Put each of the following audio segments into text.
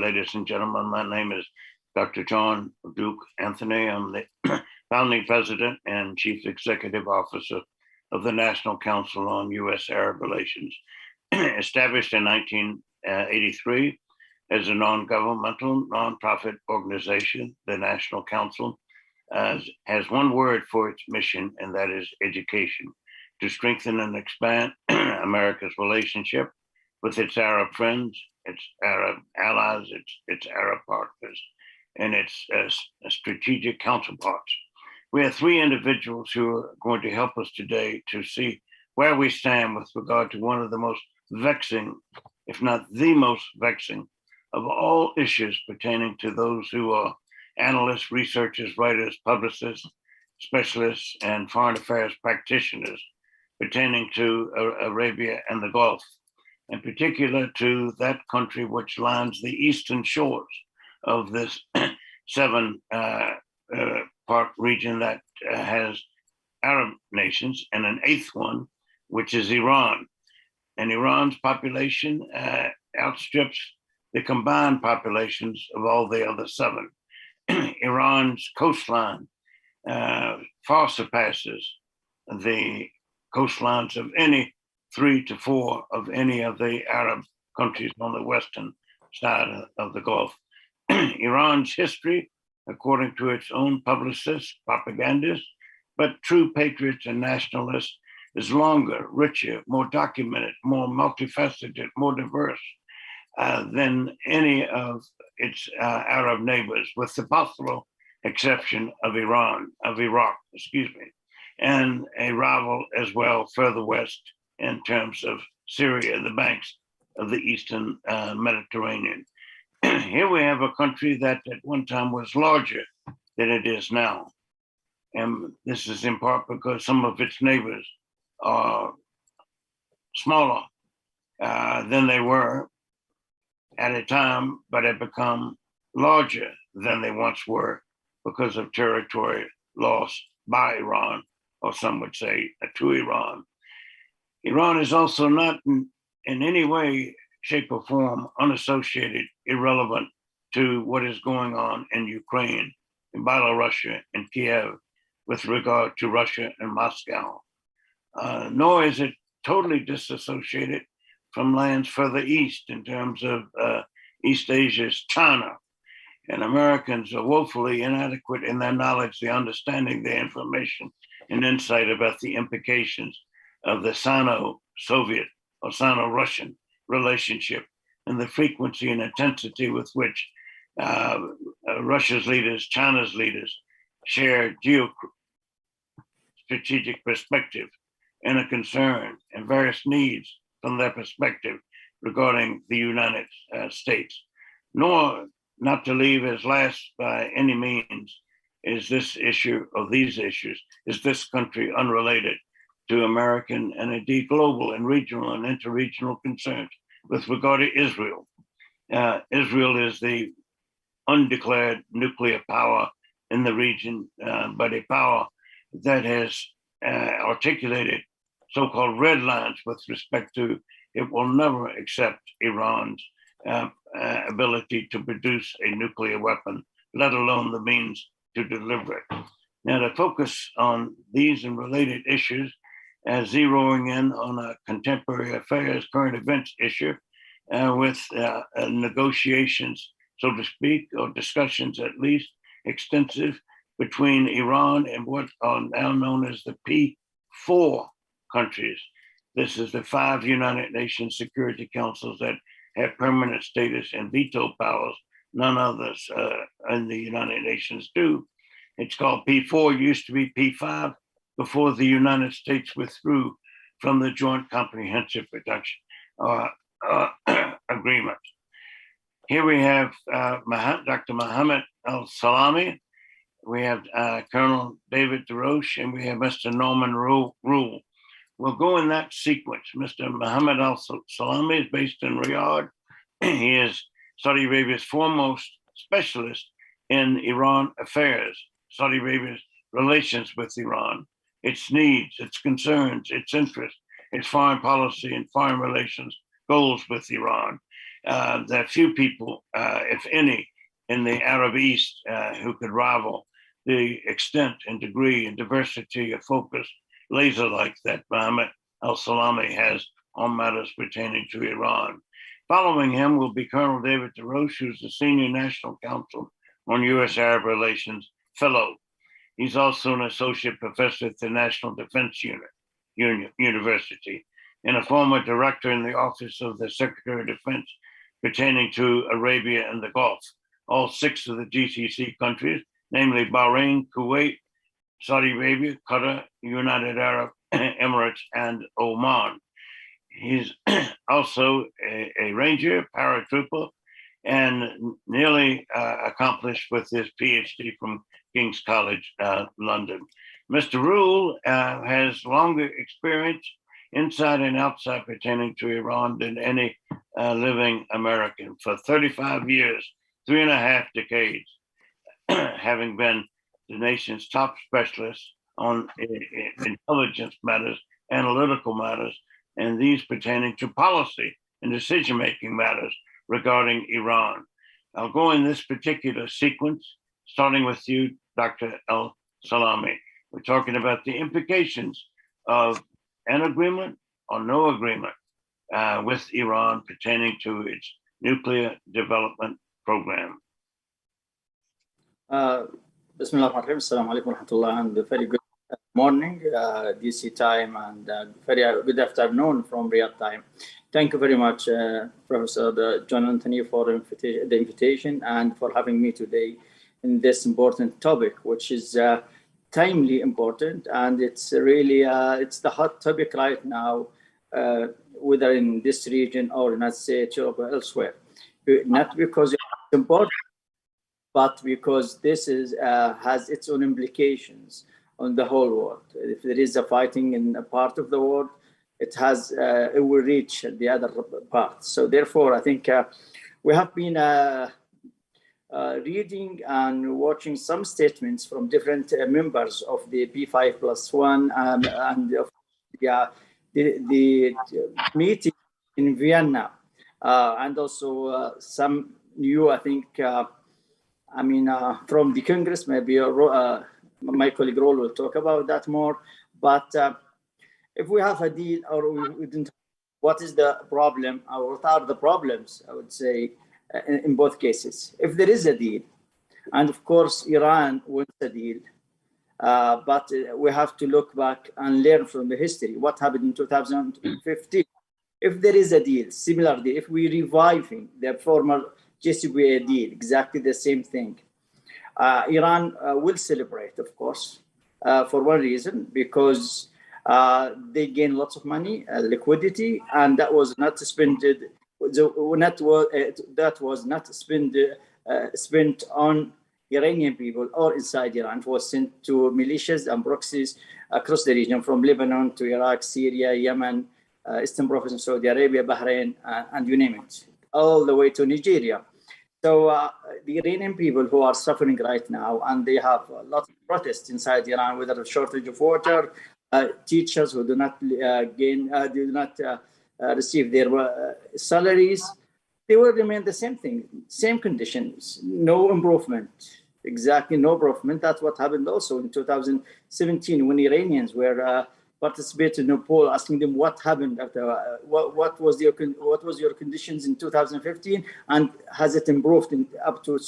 Ladies and gentlemen, my name is Dr. John Duke Anthony. I'm the founding president and chief executive officer of the National Council on U.S. Arab Relations. Established in 1983 as a non-governmental, non-profit organization, the National Council has one word for its mission, and that is education, to strengthen and expand America's relationship with its Arab friends, its Arab allies, its Arab partners, and its strategic counterparts. We have three individuals who are going to help us today to see where we stand with regard to one of the most vexing, if not the most vexing, of all issues pertaining to those who are analysts, researchers, writers, publicists, specialists, and foreign affairs practitioners pertaining to Arabia and the Gulf, in particular to that country which lines the eastern shores of this seven-part region that has Arab nations, and an eighth one, which is Iran. And Iran's population outstrips the combined populations of all the other seven. Iran's coastline far surpasses the coastlines of any 3 to 4 of any of the Arab countries on the western side of the Gulf. Iran's history, according to its own publicists, propagandists, but true patriots and nationalists, is longer, richer, more documented, more multifaceted, more diverse than any of its Arab neighbors, with the possible exception of Iraq, and a rival as well further west in terms of Syria, the banks of the Eastern Mediterranean. Here we have a country that at one time was larger than it is now. And this is in part because some of its neighbors are smaller than they were at a time, but have become larger than they once were because of territory lost by Iran, or some would say to Iran. Iran is also not in any way, shape, or form unassociated, irrelevant to what is going on in Ukraine, in Belarus, in Kiev, with regard to Russia and Moscow. Nor is it totally disassociated from lands further east in terms of East Asia's China. And Americans are woefully inadequate in their knowledge, the understanding, the information, and insight about the implications of the Sino-Soviet or Sino-Russian relationship and the frequency and intensity with which Russia's leaders, China's leaders share geostrategic perspective and a concern and various needs from their perspective regarding the United States. Nor, not to leave as last by any means, is this issue of these issues, is this country unrelated to American and indeed global and regional and interregional concerns with regard to Israel. Israel is the undeclared nuclear power in the region, but a power that has articulated so-called red lines with respect to it will never accept Iran's ability to produce a nuclear weapon, let alone the means to deliver it. Now, to focus on these and related issues, zeroing in on a contemporary affairs, current events issue with negotiations, so to speak, or discussions at least, extensive between Iran and what are now known as the P4 countries. This is the 5 United Nations Security Councils that have permanent status and veto powers. None others in the United Nations do. It's called P4, used to be P5 before the United States withdrew from the Joint Comprehensive Protection Agreement. Here we have Dr. Mohammed Al-Salami, we have Colonel David DeRose, and we have Mr. Norman Roule. We'll go in that sequence. Mr. Mohammed Al-Salami is based in Riyadh. He is Saudi Arabia's foremost specialist in Iran affairs, Saudi Arabia's relations with Iran, its needs, its concerns, its interests, its foreign policy and foreign relations goals with Iran. There are few people, if any, in the Arab East who could rival the extent and degree and diversity of focus, laser-like, that Mohammed Al-Salami has on matters pertaining to Iran. Following him will be Colonel David DeRose, who's the Senior National Counsel on U.S. Arab Relations Fellow. He's also an associate professor at the National Defense University and a former director in the Office of the Secretary of Defense pertaining to Arabia and the Gulf. All 6 of the GCC countries, namely Bahrain, Kuwait, Saudi Arabia, Qatar, United Arab Emirates, and Oman. He's also a ranger, paratrooper, and nearly accomplished with his PhD from King's College, London. Mr. Roule has longer experience inside and outside pertaining to Iran than any living American. For 35 years, 3.5 decades, having been the nation's top specialist on intelligence matters, analytical matters, and these pertaining to policy and decision-making matters regarding Iran. I'll go in this particular sequence, starting with you, Dr. Al-Salami. We're talking about the implications of an agreement or no agreement with Iran pertaining to its nuclear development program. Bismillah ar-Rahman ar-Rahim. Assalamu alaikum wa rahmatullah, and very good morning, DC time, and very good afternoon from Riyadh time. Thank you very much, Professor John Anthony, for the invitation and for having me today in this important topic, which is timely important, and it's really it's the hot topic right now, whether in this region or in, let's say, Europe or elsewhere. Not because it's important, but because this is has its own implications on the whole world. If there is a fighting in a part of the world, it will reach the other parts. So therefore, I think we have been reading and watching some statements from different members of the P5+1 and of the meeting in Vienna, and also some new, I think, from the Congress, maybe my colleague Roule will talk about that more. But if we have a deal or we didn't, what is the problem or what are the problems, I would say, in both cases? If there is a deal, and of course Iran wants a deal, but we have to look back and learn from the history, what happened in 2015. If there is a deal, similar deal, if we're reviving the former JCPOA deal, exactly the same thing, Iran will celebrate, of course, for one reason, because they gain lots of money, liquidity, and that was not spent. That was not spent on Iranian people or inside Iran. It was sent to militias and proxies across the region, from Lebanon to Iraq, Syria, Yemen, Eastern Province of Saudi Arabia, Bahrain, and you name it, all the way to Nigeria. So the Iranian people who are suffering right now, and they have a lot of protests inside Iran, whether a shortage of water, teachers who do not receive their salaries, they will remain the same thing, same conditions, no improvement, exactly no improvement. That's what happened also in 2017 when Iranians were participating in a poll asking them what happened after, what was your conditions in 2015, and has it improved up to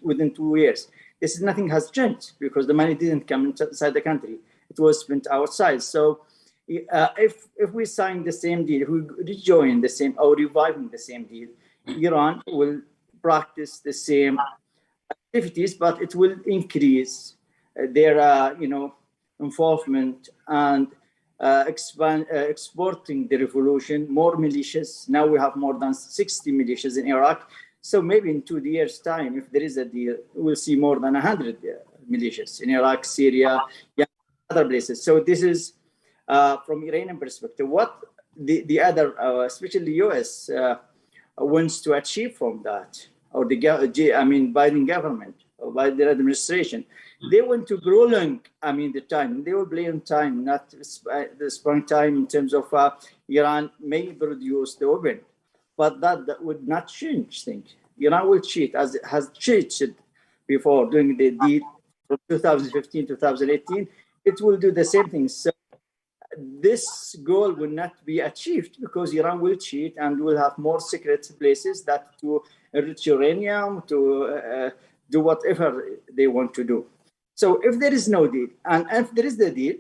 within 2 years? This is nothing has changed because the money didn't come inside the country; it was spent outside. So, if we sign the same deal, if we rejoin the same or reviving the same deal, Iran will practice the same activities, but it will increase their involvement and exporting the revolution, more militias. Now we have more than 60 militias in Iraq. So maybe in 2 years' time, if there is a deal, we'll see more than 100 militias in Iraq, Syria, other places. So this is from Iranian perspective. What the other, especially U.S., wants to achieve from that, or the Biden government or Biden administration, they want to prolong, the time. They will blame time, not the spring time in terms of Iran may produce the weapon. but that would not change things. Iran will cheat, as it has cheated before during the deal from 2015, 2018. It will do the same thing. So this goal will not be achieved because Iran will cheat and will have more secret places that to enrich uranium, to do whatever they want to do. So if there is no deal, and if there is the deal,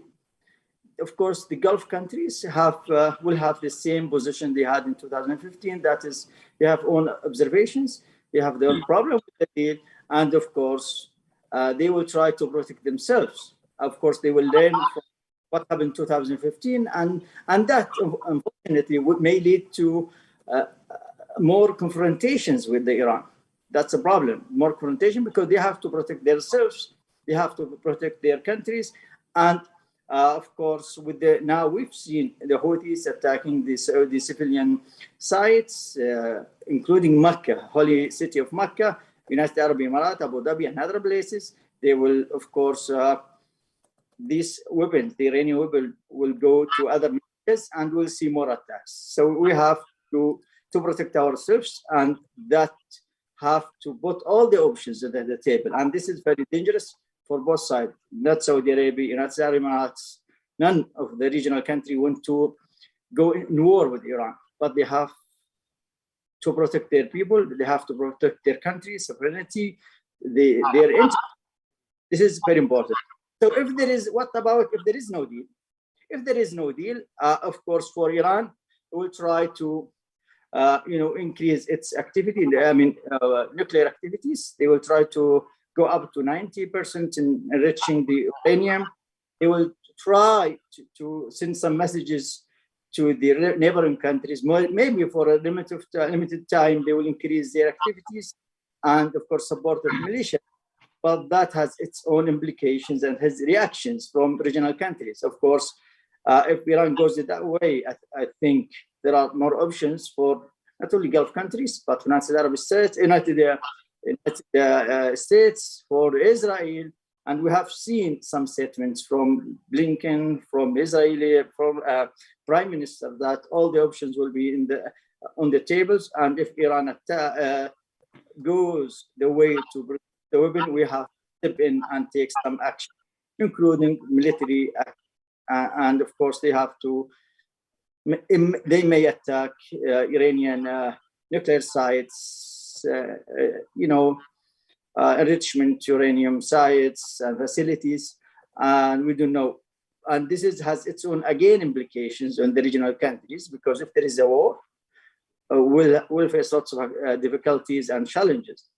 of course, the Gulf countries will have the same position they had in 2015. That is, they have own observations, they have their problem with the deal, and of course, they will try to protect themselves. Of course, they will learn from what happened in 2015, and that unfortunately may lead to more confrontations with the Iran. That's a problem, more confrontation, because they have to protect themselves, they have to protect their countries, and of course, now we've seen the Houthis attacking the Saudi civilian sites, including Mecca, holy city of Mecca, United Arab Emirates, Abu Dhabi, and other places. They will, of course, these weapons, the Iranian weapon, will go to other places, and we'll see more attacks. So we have to protect ourselves, and that have to put all the options at the table. And this is very dangerous for both sides, not Saudi Arabia, United Arab Emirates. None of the regional countries want to go in war with Iran, but they have to protect their people, they have to protect their country, sovereignty, their interest. This is very important. So if there is, what about if there is no deal? If there is no deal, of course, for Iran, it will try to increase its activity, nuclear activities. They will try to go up to 90% in enriching the uranium. They will try to send some messages to the neighboring countries. Maybe for a limited time, they will increase their activities and, of course, support the militia. But that has its own implications and has reactions from regional countries. Of course, if Iran goes that way, I think there are more options for not only Gulf countries, but United Arab States, United States, for Israel. And we have seen some statements from Blinken, from Israeli, from Prime Minister, that all the options will be on the tables. And if Iran goes the way to bring the weapon, we have to step in and take some action, including military action. And of course, they may attack Iranian nuclear sites, enrichment uranium sites and facilities, and we don't know. And this has its own, again, implications on the regional countries, because if there is a war, we'll face lots of difficulties and challenges.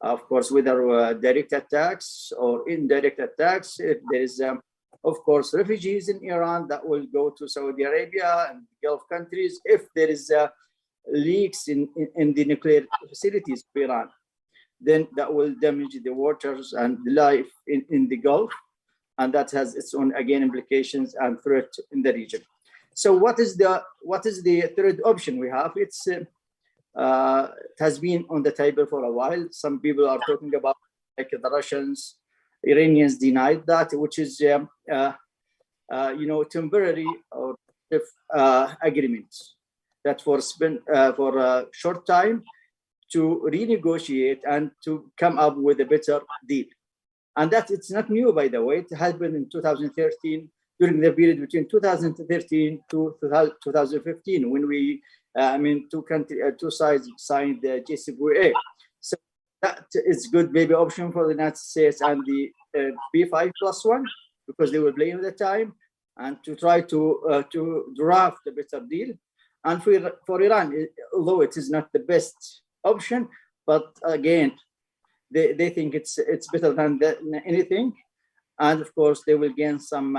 Of course, whether direct attacks or indirect attacks, if there is, of course, refugees in Iran that will go to Saudi Arabia and Gulf countries, if there is leaks in the nuclear facilities of Iran, then that will damage the waters and the life in the Gulf. And that has its own, again, implications and threat in the region. So what is the third option we have? It has been on the table for a while. Some people are talking about, like the Russians, Iranians denied that, which is temporary or agreements that for a short time to renegotiate and to come up with a better deal. And that it's not new, by the way. It happened in 2013, during the period between 2013 to 2015, when two sides signed the JCPOA. So that is good maybe option for the United States and the P5+1, because they were playing at the time, and to try to draft a better deal. And for Iran, although it is not the best option, but again, they think it's better than anything. And of course, they will gain some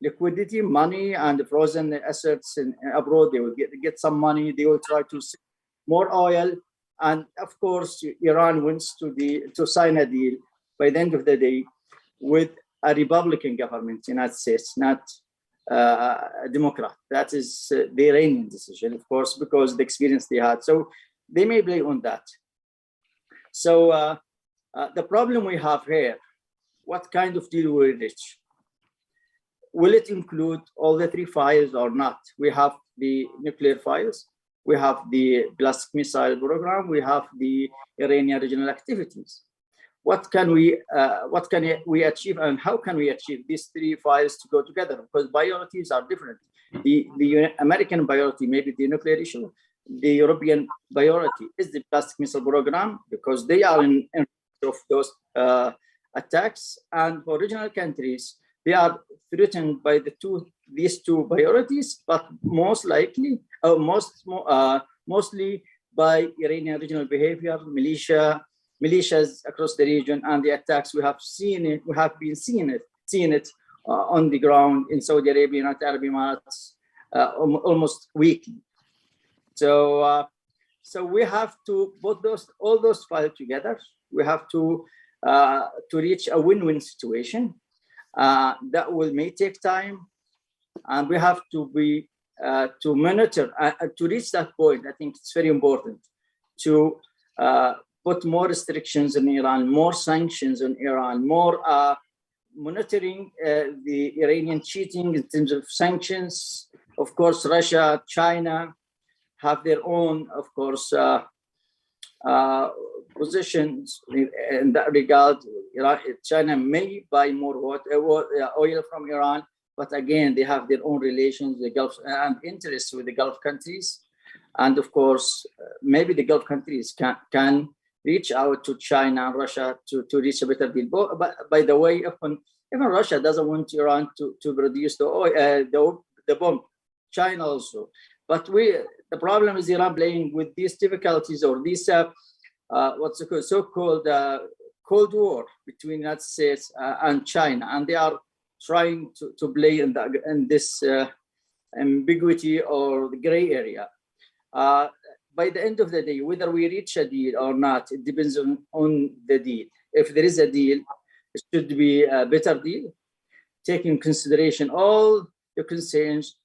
liquidity, money, and frozen assets abroad. They will get some money. They will try to sell more oil. And of course, Iran wants to sign a deal by the end of the day with a Republican government in the United States, not a Democrat. That is the Iranian decision, of course, because the experience they had. So they may play on that. So the problem we have here, what kind of deal will it reach? Will it include all the three files or not? We have the nuclear files, we have the ballistic missile program, we have the Iranian regional activities. What can we achieve, and how can we achieve these three files to go together? Because priorities are different. The American priority, maybe the nuclear issue. The European priority is the ballistic missile program, because they are in of those attacks. And for regional countries, they are threatened by these two priorities, but most likely, mostly by Iranian regional behavior, militias across the region, and the attacks we have been seeing it on the ground in Saudi Arabia, United Arab Emirates, almost weekly. So we have to put all those files together. We have to reach a win-win situation. That may take time, and we have to be to monitor to reach that point. I think it's very important to put more restrictions on Iran, more sanctions on Iran, more monitoring the Iranian cheating in terms of sanctions. Of course, Russia, China have their own, of course, positions in that regard. China may buy more oil from Iran, but again, they have their own relations, the Gulf, and interests with the Gulf countries. And of course, maybe the Gulf countries can reach out to China and Russia to reach a better deal. But by the way, even Russia doesn't want Iran to produce the oil, the bomb. China also. But the problem is Iran playing with these difficulties, or these what's the so-called Cold War between the United States and China, and they are trying to play in this ambiguity or the gray area. By the end of the day, whether we reach a deal or not, it depends on the deal. If there is a deal, it should be a better deal, taking consideration all the concerns,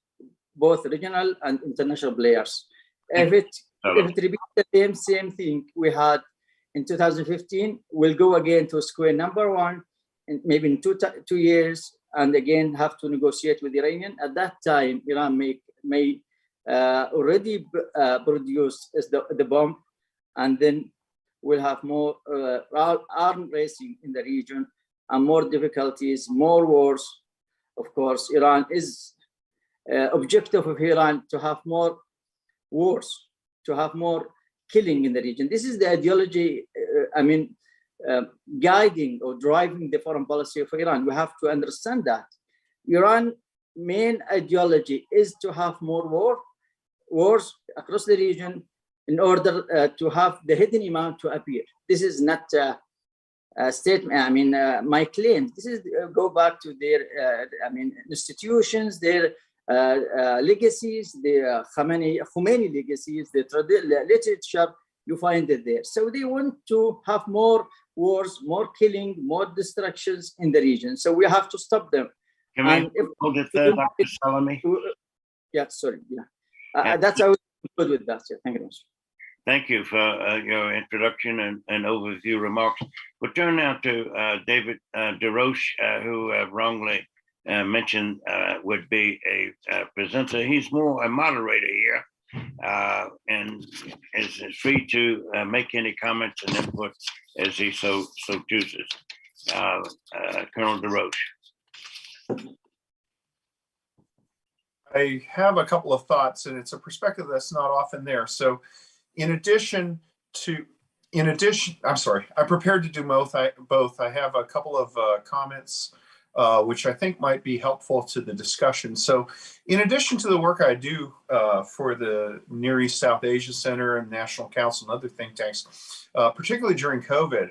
both regional and international players. If it repeats the same thing we had in 2015, we'll go again to square number one, and maybe in 2 years, and again have to negotiate with the Iranian. At that time, Iran may already produce the bomb, and then we'll have more arm racing in the region and more difficulties, more wars. Of course, Iran is objective of Iran to have more wars, to have more killing in the region. This is the ideology, guiding or driving the foreign policy of Iran. We have to understand that. Iran's main ideology is to have more wars across the region in order to have the hidden imam to appear. This is not a statement, my claim. This is go back to their, institutions, their legacies, the Khomeini legacies, the literature, you find it there. So they want to have more wars, more killing, more destructions in the region. So we have to stop them. Can we hold it there, Dr. Salami? Yeah, sorry. Yeah, that's how we good with that. Yeah, thank you very much. Thank you for your introduction and overview remarks. We'll turn now to David DeRose, who wrongly mentioned would be a presenter. He's more a moderator here, and is free to make any comments and input as he so chooses. Colonel DeRose. I have a couple of thoughts, and it's a perspective that's not often there. So I'm prepared to do both. I have a couple of comments which I think might be helpful to the discussion. So in addition to the work I do for the Near East South Asia Center and National Council and other think tanks, particularly during COVID,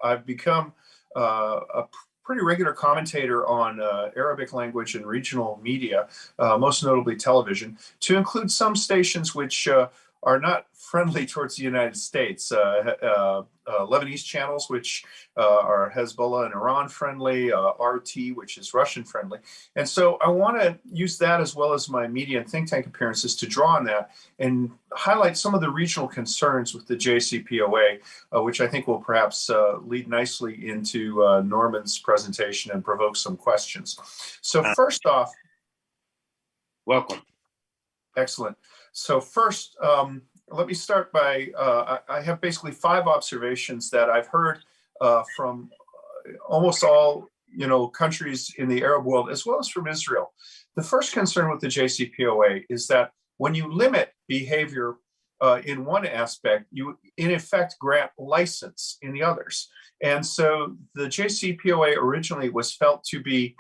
I've become a pretty regular commentator on Arabic language and regional media, most notably television, to include some stations which are not friendly towards the United States. Lebanese channels, which are Hezbollah and Iran friendly, RT, which is Russian friendly. And so I want to use that as well as my media and think tank appearances to draw on that and highlight some of the regional concerns with the JCPOA, which I think will perhaps lead nicely into Norman's presentation and provoke some questions. So first off, welcome. Excellent. So first, let me start by, I have basically 5 observations that I've heard from almost all, countries in the Arab world, as well as from Israel. The first concern with the JCPOA is that when you limit behavior in one aspect, you in effect grant license in the others. And so the JCPOA originally was felt to be,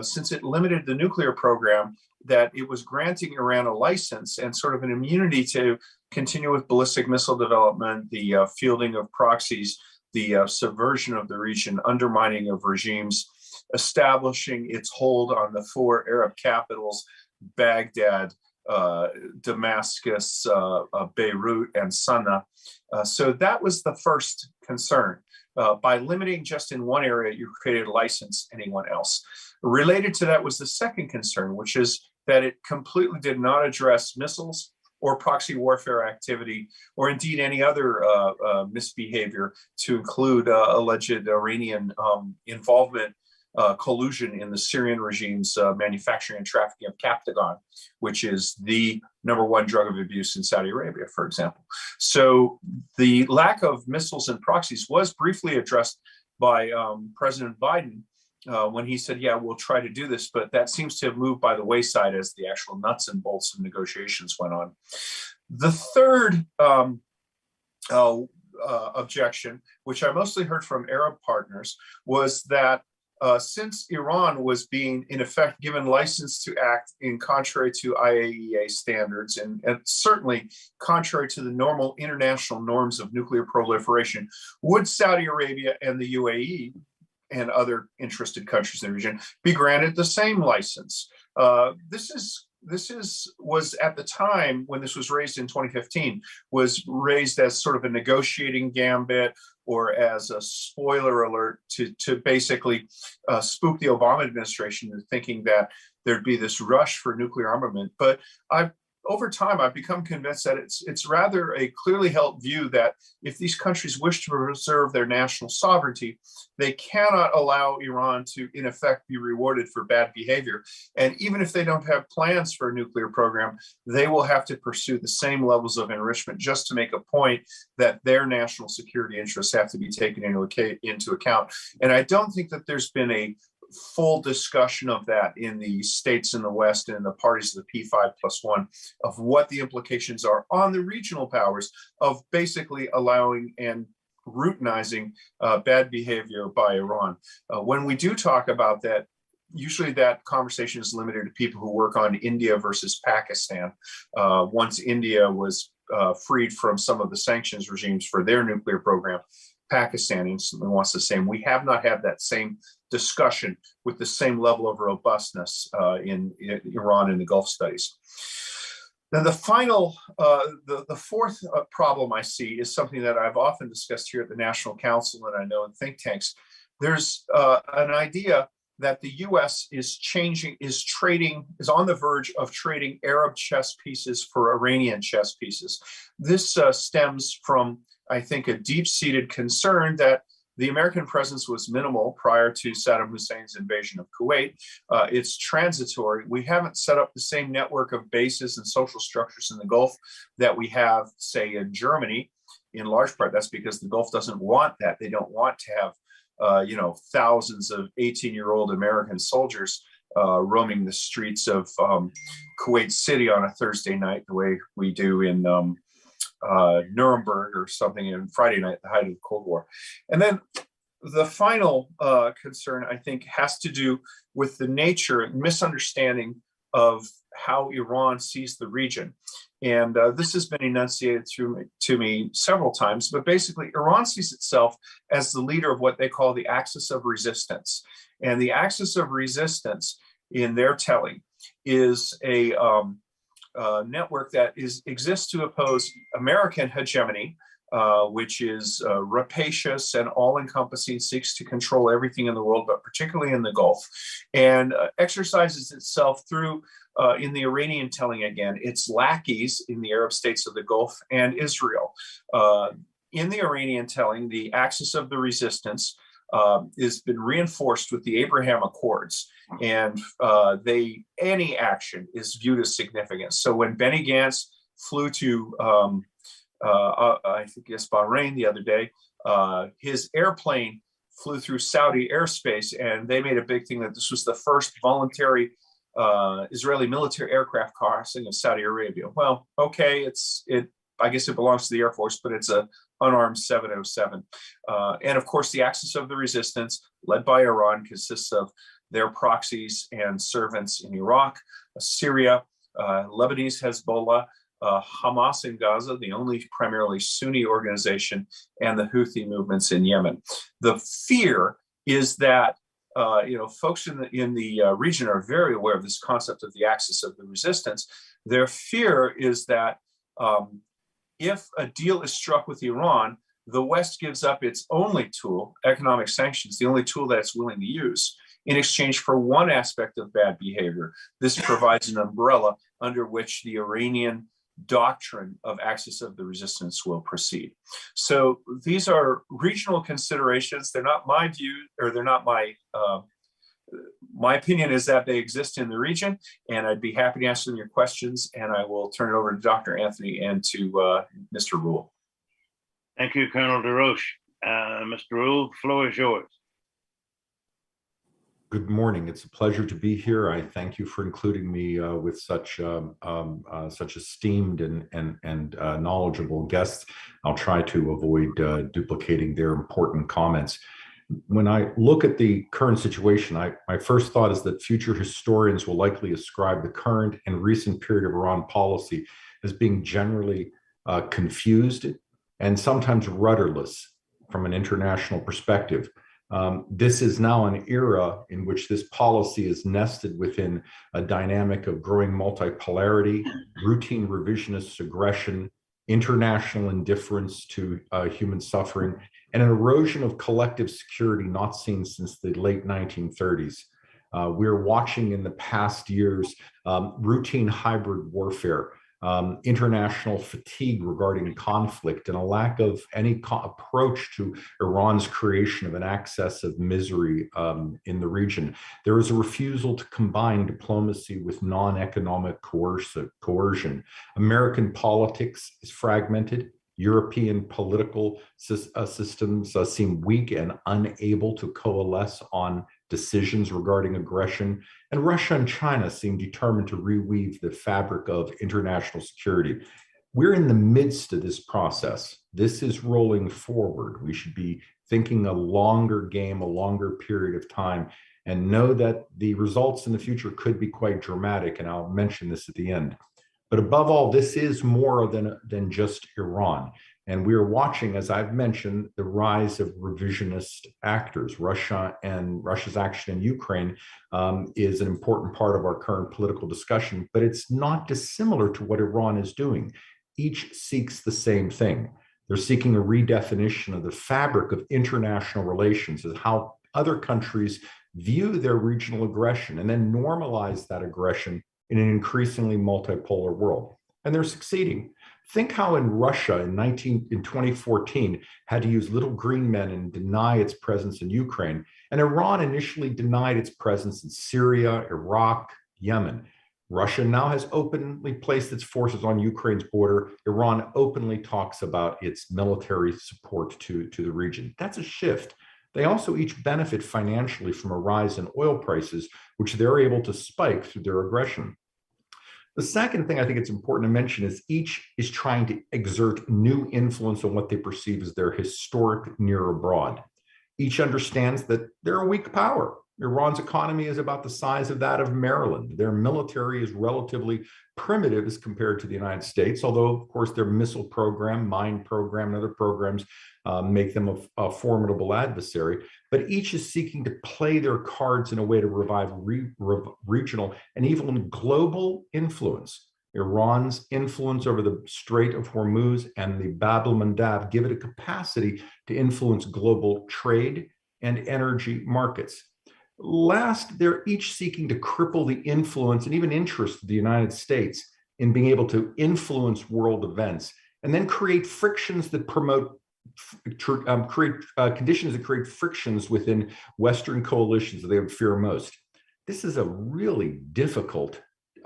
since it limited the nuclear program, that it was granting Iran a license and sort of an immunity to continue with ballistic missile development, the fielding of proxies, the subversion of the region, undermining of regimes, establishing its hold on the 4 Arab capitals, Baghdad, Damascus, Beirut, and Sana'a. So that was the first concern. By limiting just in one area, you created a license anyone else. Related to that was the second concern, which is that it completely did not address missiles or proxy warfare activity, or indeed any other misbehavior, to include alleged Iranian involvement, collusion in the Syrian regime's manufacturing and trafficking of Captagon, which is the #1 drug of abuse in Saudi Arabia, for example. So the lack of missiles and proxies was briefly addressed by President Biden when he said, yeah, we'll try to do this, but that seems to have moved by the wayside as the actual nuts and bolts of negotiations went on. The third objection, which I mostly heard from Arab partners, was that since Iran was being, in effect, given license to act in contrary to IAEA standards, and certainly contrary to the normal international norms of nuclear proliferation, would Saudi Arabia and the UAE and other interested countries in the region be granted the same license? This was at the time when this was raised in 2015, was raised as sort of a negotiating gambit or as a spoiler alert to basically spook the Obama administration into thinking that there'd be this rush for nuclear armament. But over time, I've become convinced that it's rather a clearly held view that if these countries wish to preserve their national sovereignty, they cannot allow Iran to, in effect, be rewarded for bad behavior. And even if they don't have plans for a nuclear program, they will have to pursue the same levels of enrichment just to make a point that their national security interests have to be taken into account. And I don't think that there's been a full discussion of that in the states in the West and in the parties of the P5+1 of what the implications are on the regional powers of basically allowing and routinizing bad behavior by Iran. When we do talk about that, usually that conversation is limited to people who work on India versus Pakistan. Once India was freed from some of the sanctions regimes for their nuclear program, Pakistan instantly wants the same. We have not had that same discussion with the same level of robustness in Iran and the Gulf studies. Then the final, the fourth problem I see is something that I've often discussed here at the National Council and I know in think tanks. There's an idea that the U.S. is on the verge of trading Arab chess pieces for Iranian chess pieces. This stems from, I think, a deep-seated concern that the American presence was minimal prior to Saddam Hussein's invasion of Kuwait. It's transitory. We haven't set up the same network of bases and social structures in the Gulf that we have, say, in Germany. In large part, that's because the Gulf doesn't want that. They don't want to have, thousands of 18-year-old American soldiers roaming the streets of Kuwait City on a Thursday night, the way we do in Nuremberg or something in Friday night, the height of the Cold War. And then the final concern, I think, has to do with the nature and misunderstanding of how Iran sees the region. And this has been enunciated to me several times, but basically Iran sees itself as the leader of what they call the axis of resistance. And the axis of resistance, in their telling, is a network that exists to oppose American hegemony, which is rapacious and all-encompassing, seeks to control everything in the world, but particularly in the Gulf, and exercises itself through, in the Iranian telling again, its lackeys in the Arab states of the Gulf and Israel. In the Iranian telling, the axis of the resistance has been reinforced with the Abraham Accords, and any action is viewed as significant. So when Benny Gantz flew to, I think it's Bahrain the other day. His airplane flew through Saudi airspace, and they made a big thing that this was the first voluntary Israeli military aircraft crossing of Saudi Arabia. Well, okay, I guess it belongs to the Air Force, but it's a unarmed 707. And of course, the axis of the resistance, led by Iran, consists of their proxies and servants in Iraq, Syria, Lebanese Hezbollah, Hamas in Gaza, the only primarily Sunni organization, and the Houthi movements in Yemen. The fear is that folks in the region are very aware of this concept of the axis of the resistance. Their fear is that if a deal is struck with Iran, the West gives up its only tool, economic sanctions, the only tool that it's willing to use, in exchange for one aspect of bad behavior. This provides an umbrella under which the Iranian doctrine of axis of the resistance will proceed. So these are regional considerations. They're not my view, or they're not my opinion is that they exist in the region, and I'd be happy to answer your questions, and I will turn it over to Dr. Anthony and to Mr. Roule. Thank you, Colonel DeRose. Mr. Roule, the floor is yours. Good morning. It's a pleasure to be here. I thank you for including me with such esteemed and knowledgeable guests. I'll try to avoid duplicating their important comments. When I look at the current situation, my first thought is that future historians will likely ascribe the current and recent period of Iran policy as being generally confused and sometimes rudderless from an international perspective. This is now an era in which this policy is nested within a dynamic of growing multipolarity, routine revisionist aggression, international indifference to human suffering, and an erosion of collective security not seen since the late 1930s. We're watching in the past years routine hybrid warfare, international fatigue regarding conflict, and a lack of any approach to Iran's creation of an axis of misery in the region. There is a refusal to combine diplomacy with non-economic coercion. American politics is fragmented. European political systems seem weak and unable to coalesce on decisions regarding aggression, and Russia and China seem determined to reweave the fabric of international security. We're in the midst of this process. This is rolling forward. We should be thinking a longer game, a longer period of time, and know that the results in the future could be quite dramatic, and I'll mention this at the end. But above all, this is more than just Iran. And we are watching, as I've mentioned, the rise of revisionist actors. Russia's action in Ukraine is an important part of our current political discussion, but it's not dissimilar to what Iran is doing. Each seeks the same thing. They're seeking a redefinition of the fabric of international relations, as how other countries view their regional aggression and then normalize that aggression in an increasingly multipolar world. And they're succeeding. Think how in Russia in 2014 had to use little green men and deny its presence in Ukraine. And Iran initially denied its presence in Syria, Iraq, Yemen. Russia now has openly placed its forces on Ukraine's border. Iran openly talks about its military support to the region. That's a shift. They also each benefit financially from a rise in oil prices, which they're able to spike through their aggression. The second thing I think it's important to mention is each is trying to exert new influence on what they perceive as their historic near abroad. Each understands that they're a weak power. Iran's economy is about the size of that of Maryland. Their military is relatively primitive as compared to the United States, although, of course, their missile program, mine program, and other programs make them a formidable adversary. But each is seeking to play their cards in a way to revive regional and even global influence. Iran's influence over the Strait of Hormuz and the Bab el-Mandab give it a capacity to influence global trade and energy markets. Last, they're each seeking to cripple the influence and even interest of the United States in being able to influence world events, and then create frictions that conditions that create frictions within Western coalitions that they would fear most. This is a really difficult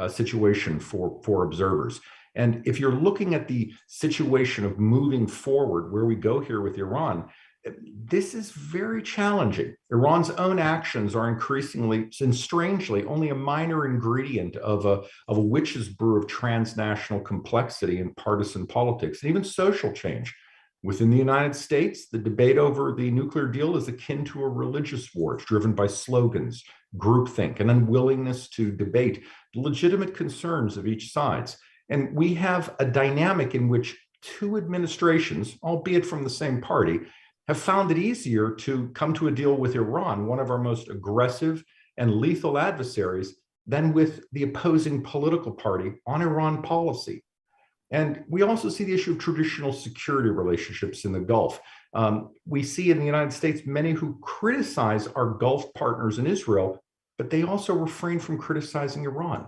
situation for observers. And if you're looking at the situation of moving forward, where we go here with Iran, this is very challenging. Iran's own actions are increasingly and strangely only a minor ingredient of a witch's brew of transnational complexity and partisan politics, and even social change. Within the United States, the debate over the nuclear deal is akin to a religious war. It's driven by slogans, groupthink, and unwillingness to debate the legitimate concerns of each side. And we have a dynamic in which two administrations, albeit from the same party, have found it easier to come to a deal with Iran, one of our most aggressive and lethal adversaries, than with the opposing political party on Iran policy. And we also see the issue of traditional security relationships in the Gulf. We see in the United States many who criticize our Gulf partners in Israel, but they also refrain from criticizing Iran.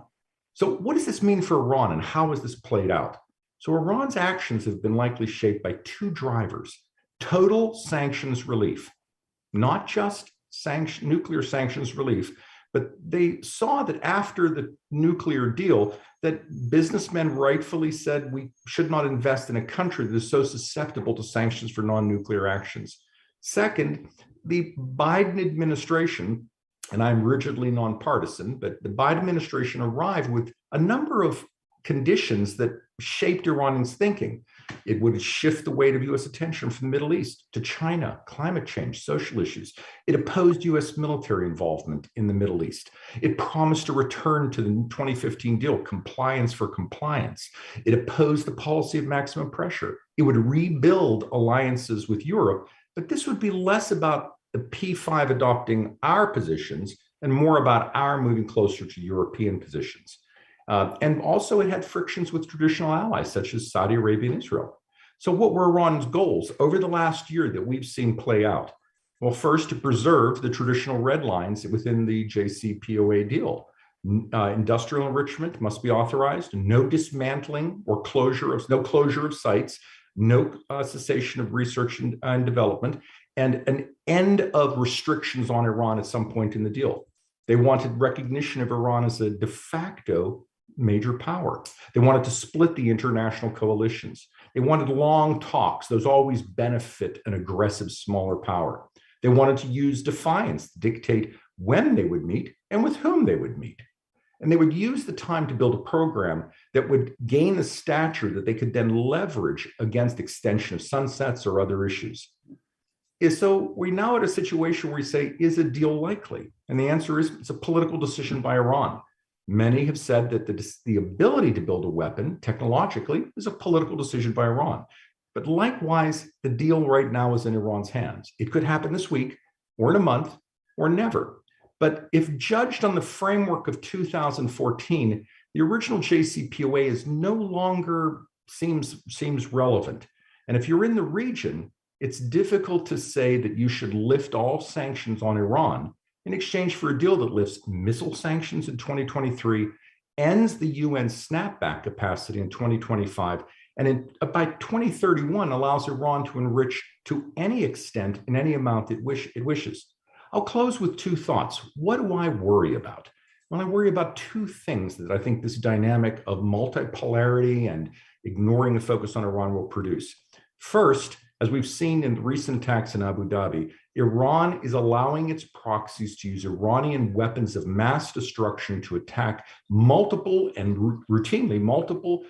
So what does this mean for Iran, and how has this played out? So Iran's actions have been likely shaped by two drivers: total sanctions relief, not just nuclear sanctions relief, but they saw that after the nuclear deal, that businessmen rightfully said we should not invest in a country that is so susceptible to sanctions for non-nuclear actions. Second, the Biden administration, and I'm rigidly nonpartisan, but the Biden administration arrived with a number of conditions that shaped Iranians' thinking. It would shift the weight of U.S. attention from the Middle East to China, climate change, social issues. It opposed U.S. military involvement in the Middle East. It promised a return to the 2015 deal, compliance for compliance. It opposed the policy of maximum pressure. It would rebuild alliances with Europe, but this would be less about the P5 adopting our positions and more about our moving closer to European positions. And also it had frictions with traditional allies such as Saudi Arabia and Israel. So what were Iran's goals over the last year that we've seen play out? Well, first, to preserve the traditional red lines within the JCPOA deal. Industrial enrichment must be authorized, no dismantling or no closure of sites, no cessation of research and development, and an end of restrictions on Iran at some point in the deal. They wanted recognition of Iran as a de facto major power. They wanted to split the international coalitions. They wanted long talks. Those always benefit an aggressive, smaller power. They wanted to use defiance to dictate when they would meet and with whom they would meet. And they would use the time to build a program that would gain the stature that they could then leverage against extension of sunsets or other issues. So we're now at a situation where we say, is a deal likely? And the answer is, it's a political decision by Iran. Many have said that the ability to build a weapon technologically is a political decision by Iran. But likewise, the deal right now is in Iran's hands. It could happen this week, or in a month, or never. But if judged on the framework of 2014, the original JCPOA is no longer seems relevant. And if you're in the region, it's difficult to say that you should lift all sanctions on Iran in exchange for a deal that lifts missile sanctions in 2023, ends the UN snapback capacity in 2025, and by 2031 allows Iran to enrich to any extent in any amount it wishes. I'll close with two thoughts. What do I worry about? Well, I worry about two things that I think this dynamic of multipolarity and ignoring the focus on Iran will produce. First, as we've seen in recent attacks in Abu Dhabi, Iran is allowing its proxies to use Iranian weapons of mass destruction to attack multiple and routinely multiple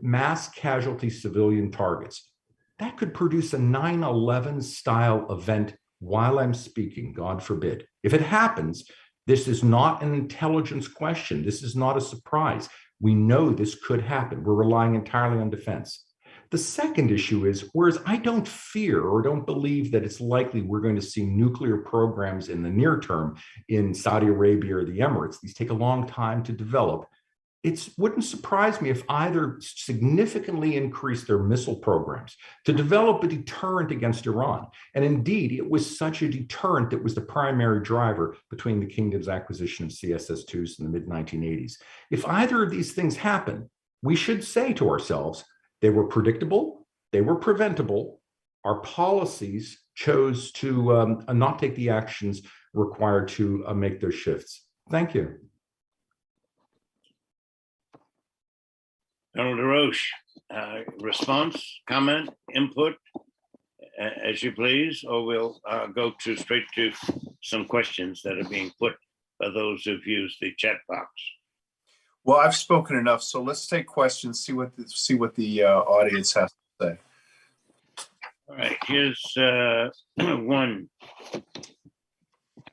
mass casualty civilian targets. That could produce a 9/11 style event while I'm speaking, God forbid. If it happens, this is not an intelligence question. This is not a surprise. We know this could happen. We're relying entirely on defense. The second issue is, whereas I don't fear or don't believe that it's likely we're going to see nuclear programs in the near term in Saudi Arabia or the Emirates, these take a long time to develop. It wouldn't surprise me if either significantly increased their missile programs to develop a deterrent against Iran. And indeed, it was such a deterrent that was the primary driver between the kingdom's acquisition of CSS-2s in the mid-1980s. If either of these things happen, we should say to ourselves, they were predictable, they were preventable. Our policies chose to not take the actions required to make those shifts. Thank you. Colonel DeRose, response, comment, input, as you please, or we'll go straight to some questions that are being put by those who've used the chat box. Well, I've spoken enough, so let's take questions. See what the audience has to say. All right, here's one.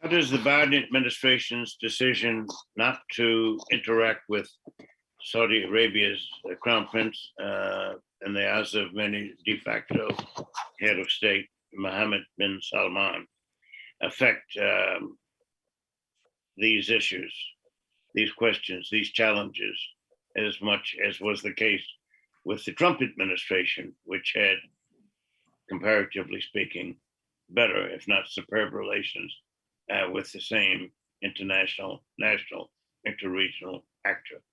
How does the Biden administration's decision not to interact with Saudi Arabia's Crown Prince and the as of many de facto head of state, Mohammed bin Salman, affect these issues, these questions, these challenges, as much as was the case with the Trump administration, which had, comparatively speaking, better, if not superb, relations with the same international, national, interregional actor?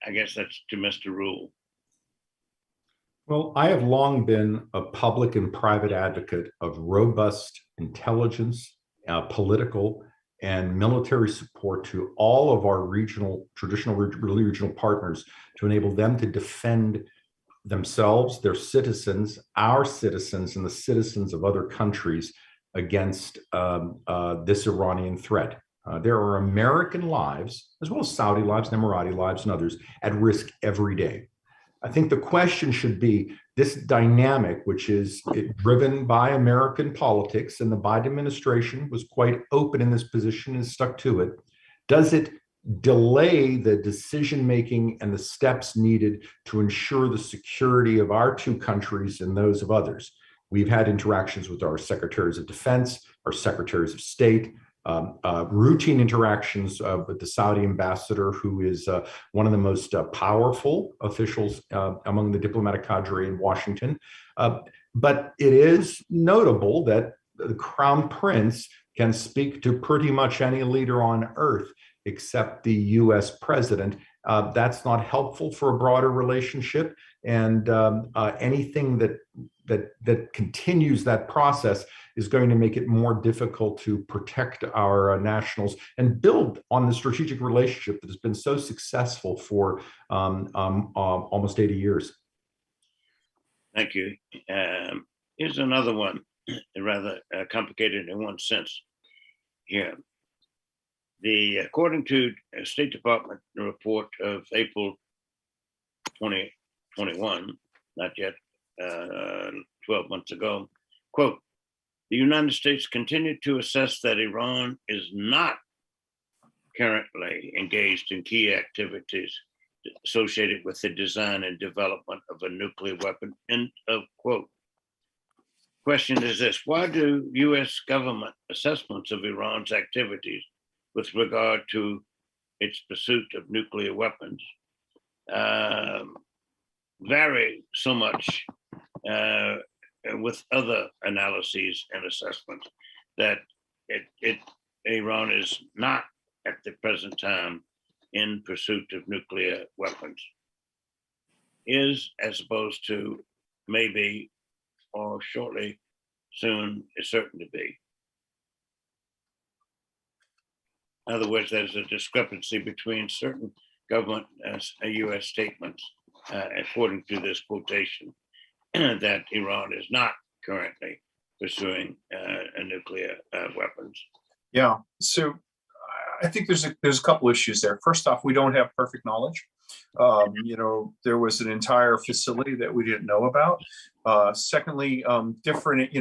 I guess that's to Mr. Roule. Well, I have long been a public and private advocate of robust intelligence, political, and military support to all of our traditional regional partners to enable them to defend themselves, their citizens, our citizens, and the citizens of other countries against this Iranian threat. There are American lives, as well as Saudi lives, and Emirati lives, and others at risk every day. I think the question should be this dynamic, which is driven by American politics, and the Biden administration was quite open in this position and stuck to it. Does it delay the decision-making and the steps needed to ensure the security of our two countries and those of others? We've had interactions with our secretaries of defense, our secretaries of state, routine interactions with the Saudi ambassador, who is one of the most powerful officials among the diplomatic cadre in Washington. But it is notable that the Crown Prince can speak to pretty much any leader on earth except the U.S. president. That's not helpful for a broader relationship, and anything that continues that process is going to make it more difficult to protect our nationals and build on the strategic relationship that has been so successful for almost 80 years. Thank you. Here's another one, rather complicated in one sense here. According to a State Department report of April 2021, not yet 12 months ago, quote, the United States continued to assess that Iran is not currently engaged in key activities associated with the design and development of a nuclear weapon, end of quote. Question is this: why do U.S. government assessments of Iran's activities with regard to its pursuit of nuclear weapons vary so much with other analyses and assessments that Iran is not at the present time in pursuit of nuclear weapons? Is, as opposed to maybe or shortly soon, is certain to be. In other words, there's a discrepancy between certain government U.S. statements, according to this quotation, that Iran is not currently pursuing nuclear weapons. Yeah, so I think there's a couple issues there. First off, we don't have perfect knowledge. There was an entire facility that we didn't know about. Secondly, different,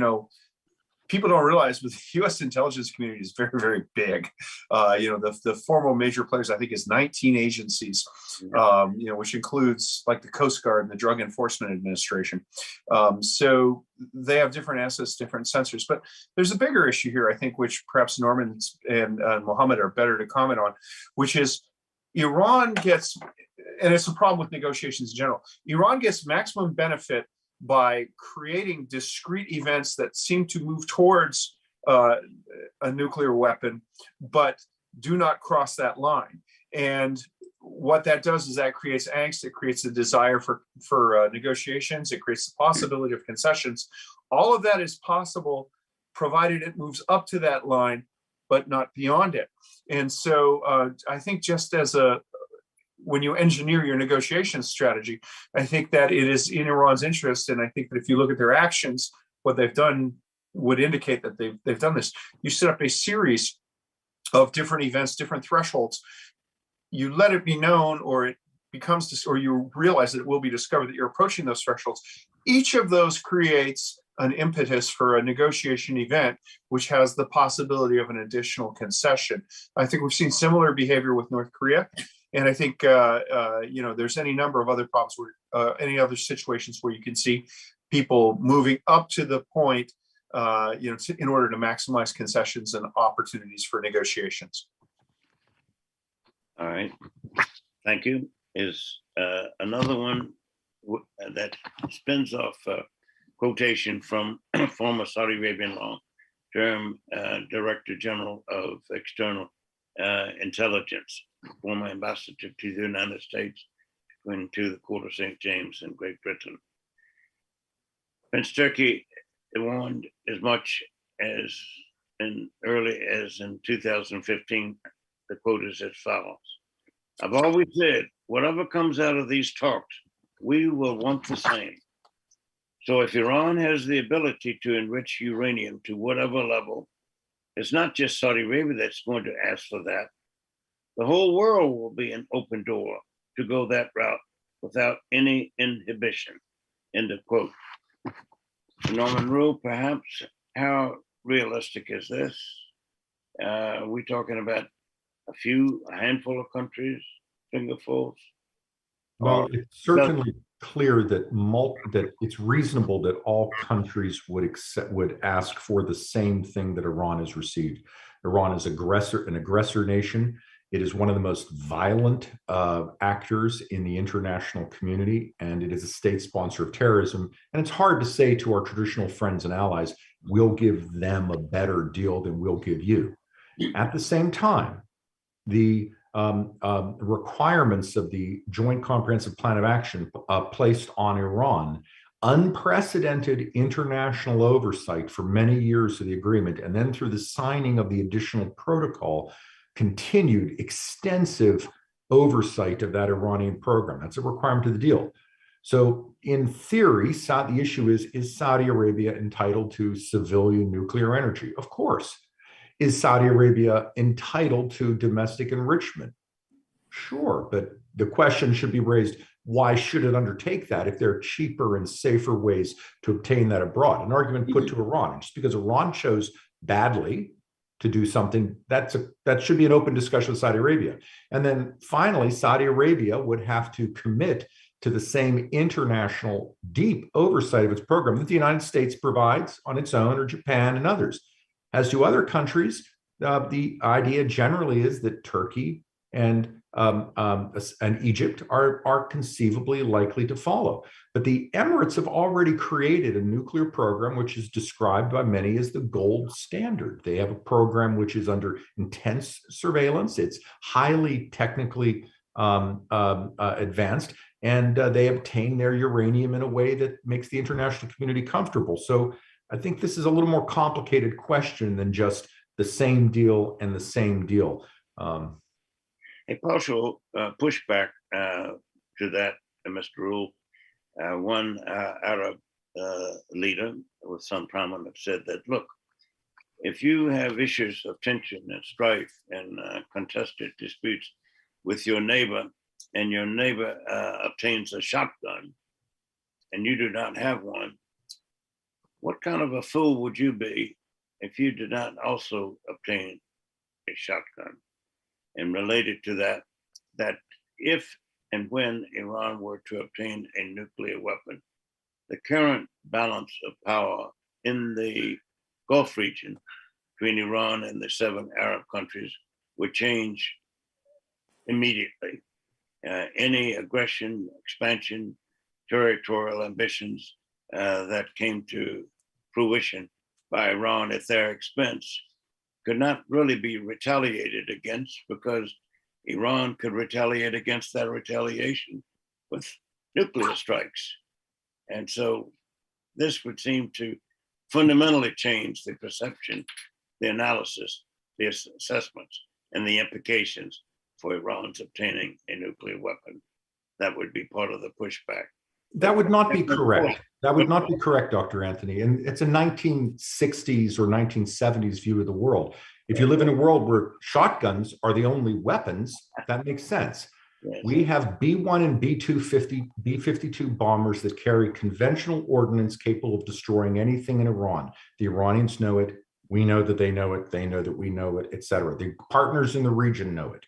people don't realize, but the U.S. intelligence community is very, very big. The formal major players, I think, is 19 agencies, which includes like the Coast Guard and the Drug Enforcement Administration. So they have different assets, different sensors. But there's a bigger issue here, I think, which perhaps Norman and Mohammed are better to comment on, which is Iran gets, and it's a problem with negotiations in general, Iran gets maximum benefit by creating discrete events that seem to move towards a nuclear weapon, but do not cross that line. And what that does is that creates angst. It creates a desire for negotiations. It creates the possibility of concessions. All of that is possible, provided it moves up to that line, but not beyond it. And so I think just as when you engineer your negotiation strategy, I think that it is in Iran's interest. And I think that if you look at their actions, what they've done would indicate that they've done this. You set up a series of different events, different thresholds. You let it be known, or it becomes, or you realize that it will be discovered that you're approaching those thresholds. Each of those creates an impetus for a negotiation event, which has the possibility of an additional concession. I think we've seen similar behavior with North Korea. And I think, there's any number of other problems where, any other situations where you can see people moving up to the point, in order to maximize concessions and opportunities for negotiations. All right. Thank you. Is another one that spins off quotation from former Saudi Arabian long-term Director General of External Intelligence, former ambassador to the United States, to the Court of St. James in Great Britain. Prince Turkey warned as much as early as in 2015. The quote is as follows: "I've always said, whatever comes out of these talks, we will want the same. So if Iran has the ability to enrich uranium to whatever level, it's not just Saudi Arabia that's going to ask for that. The whole world will be an open door to go that route without any inhibition." End of quote. Norman Roule, perhaps, how realistic is this? Are we talking about a handful of countries, fingerfuls? Well, it's certainly clear that that it's reasonable that all countries would ask for the same thing that Iran has received. Iran is an aggressor nation. It is one of the most violent actors in the international community, and it is a state sponsor of terrorism. And it's hard to say to our traditional friends and allies, we'll give them a better deal than we'll give you. At the same time, the requirements of the Joint Comprehensive Plan of Action placed on Iran, unprecedented international oversight for many years of the agreement, and then through the signing of the additional protocol, continued extensive oversight of that Iranian program. That's a requirement of the deal. So in theory, the issue is Saudi Arabia entitled to civilian nuclear energy? Of course. Is Saudi Arabia entitled to domestic enrichment? Sure, but the question should be raised, why should it undertake that if there are cheaper and safer ways to obtain that abroad? An argument put to Iran, just because Iran chose badly to do something, that should be an open discussion with Saudi Arabia. And then finally, Saudi Arabia would have to commit to the same international deep oversight of its program that the United States provides on its own, or Japan and others. As to other countries, the idea generally is that Turkey and Egypt are conceivably likely to follow. But the Emirates have already created a nuclear program which is described by many as the gold standard. They have a program which is under intense surveillance. It's highly technically advanced, and they obtain their uranium in a way that makes the international community comfortable. So I think this is a little more complicated question than just the same deal and the same deal. A partial pushback to that, Mr. Roule. One Arab leader with some prominence said that, look, if you have issues of tension and strife and contested disputes with your neighbor, and your neighbor obtains a shotgun and you do not have one, what kind of a fool would you be if you did not also obtain a shotgun? And related to that, that if and when Iran were to obtain a nuclear weapon, the current balance of power in the Gulf region between Iran and the 7 Arab countries would change immediately. Any aggression, expansion, territorial ambitions that came to fruition by Iran at their expense could not really be retaliated against, because Iran could retaliate against that retaliation with nuclear strikes. And so this would seem to fundamentally change the perception, the analysis, the assessments, and the implications for Iran's obtaining a nuclear weapon. That would be part of the pushback. That would not be correct. That would not be correct, Dr. Anthony. And it's a 1960s or 1970s view of the world. If you live in a world where shotguns are the only weapons, that makes sense. Yes. We have B-1 and B-52 bombers that carry conventional ordnance capable of destroying anything in Iran. The Iranians know it. We know that they know it. They know that we know it, et cetera. The partners in the region know it.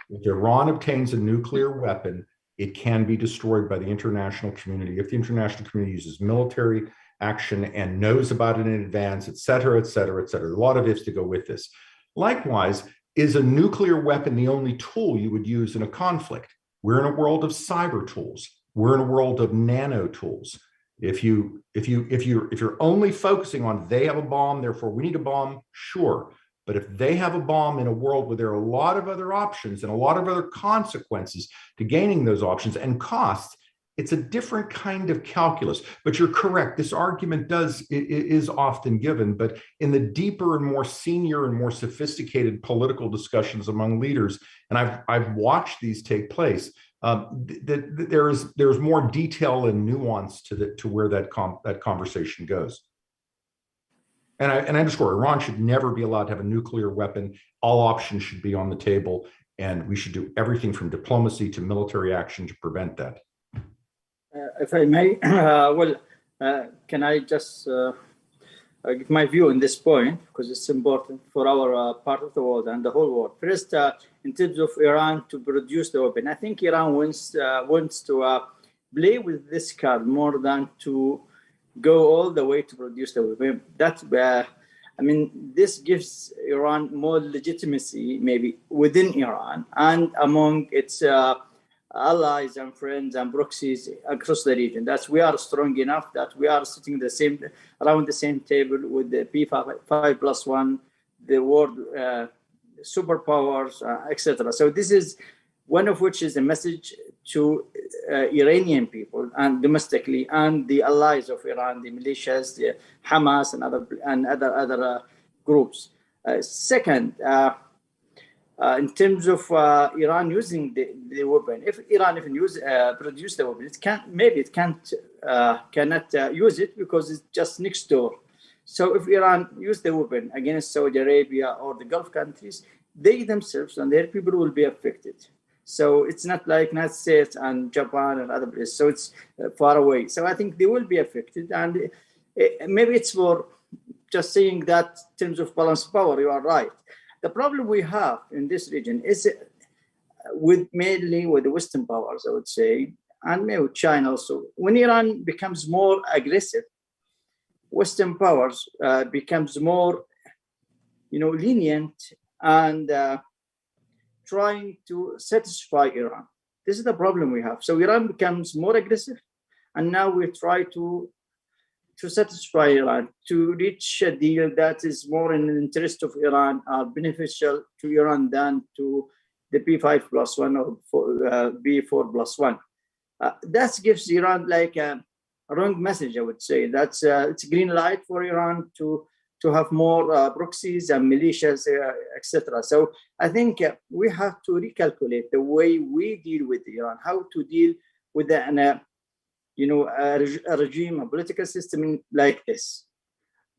If Iran obtains a nuclear weapon, it can be destroyed by the international community if the international community uses military action and knows about it in advance, et cetera, et cetera, et cetera. A lot of ifs to go with this. Likewise, is a nuclear weapon the only tool you would use in a conflict? We're in a world of cyber tools. We're in a world of nano tools. If you're only focusing on they have a bomb, therefore we need a bomb, sure. But if they have a bomb in a world where there are a lot of other options and a lot of other consequences to gaining those options and costs, it's a different kind of calculus. But you're correct. This argument is often given, but in the deeper and more senior and more sophisticated political discussions among leaders, and I've watched these take place, there's more detail and nuance to where that conversation goes. And I underscore, Iran should never be allowed to have a nuclear weapon. All options should be on the table, and we should do everything from diplomacy to military action to prevent that. If I may, can I just give my view on this point, because it's important for our part of the world and the whole world. First, in terms of Iran to produce the weapon, I think Iran wants to play with this card more than to go all the way to produce the weapon. That's this gives Iran more legitimacy, maybe within Iran and among its allies and friends and proxies across the region. That we are strong enough that we are sitting around the same table with the P5+1, the world superpowers, etc. So this is one of which is a message to Iranian people and domestically, and the allies of Iran, the militias, the Hamas, and other groups. Second, in terms of Iran using the weapon, if Iran produce the weapon, it cannot use it because it's just next door. So if Iran use the weapon against Saudi Arabia or the Gulf countries, they themselves and their people will be affected. So it's not like United States and Japan and other places. So it's far away. So I think they will be affected. And maybe it's for just saying that in terms of balance of power, you are right. The problem we have in this region is mainly with the Western powers, I would say, and maybe with China also. When Iran becomes more aggressive, Western powers becomes more, lenient and trying to satisfy Iran. This is the problem we have. So Iran becomes more aggressive, and now we try to satisfy Iran, to reach a deal that is more in the interest of Iran, beneficial to Iran than to the P5+1 or B4+1. That gives Iran like a wrong message, I would say. That's it's a green light for Iran to have more proxies and militias, etc. So I think we have to recalculate the way we deal with Iran, how to deal with a regime, a political system like this.